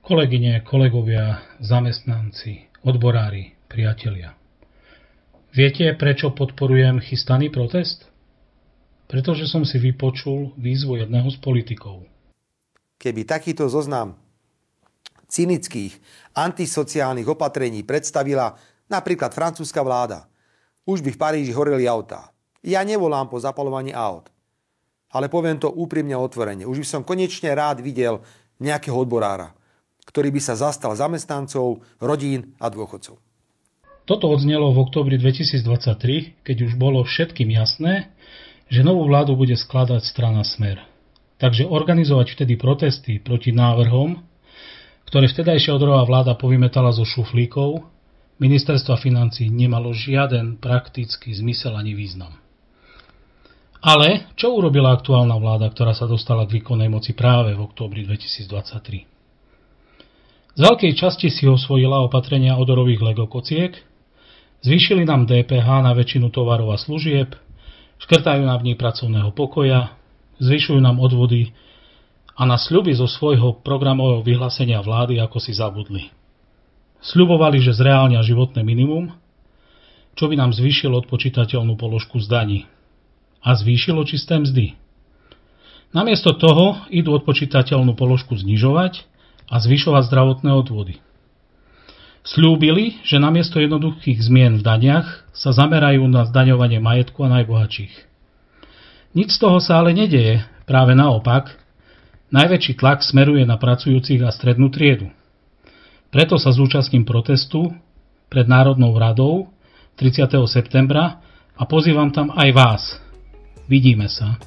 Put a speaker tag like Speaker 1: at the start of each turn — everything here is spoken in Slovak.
Speaker 1: Kolegyne, kolegovia, zamestnanci, odborári, priatelia. Viete, prečo podporujem chystaný protest? Pretože som si vypočul výzvu jedného z politikov.
Speaker 2: Keby takýto zoznam cynických antisociálnych opatrení predstavila napríklad francúzska vláda, už by v Paríži horeli autá. Ja nevolám po zapalovaní aut, ale poviem to úprimne a otvorene. Už by som konečne rád videl nejakého odborára, ktorý by sa zastal zamestnancov, rodín a dôchodcov.
Speaker 1: Toto odznelo v októbri 2023, keď už bolo všetkým jasné, že novú vládu bude skladať strana Smer. Takže organizovať vtedy protesty proti návrhom, ktoré vtedajšia odorová vláda povymetala zo šuflíkov, ministerstva financií nemalo žiaden praktický zmysel ani význam. Ale čo urobila aktuálna vláda, ktorá sa dostala k výkonnej moci práve v októbri 2023? Z veľkej časti si osvojila opatrenia odorových legokociek, zvýšili nám DPH na väčšinu tovarov a služieb, škrtajú nám dní pracovného pokoja, zvyšujú nám odvody a na sľuby zo svojho programového vyhlásenia vlády ako si zabudli. Sľubovali, že zreálnia životné minimum, čo by nám zvýšilo odpočítateľnú položku z daní a zvýšilo čisté mzdy. Namiesto toho idú odpočítateľnú položku znižovať a zvyšovať zdravotné odvody. Sľúbili, že namiesto jednoduchých zmien v daniach sa zamerajú na zdaňovanie majetku a najbohatších. Nič z toho sa ale nedeje, práve naopak. Najväčší tlak smeruje na pracujúcich a strednú triedu. Preto sa zúčastním protestu pred Národnou radou 30. septembra a pozývam tam aj vás. Vidíme sa.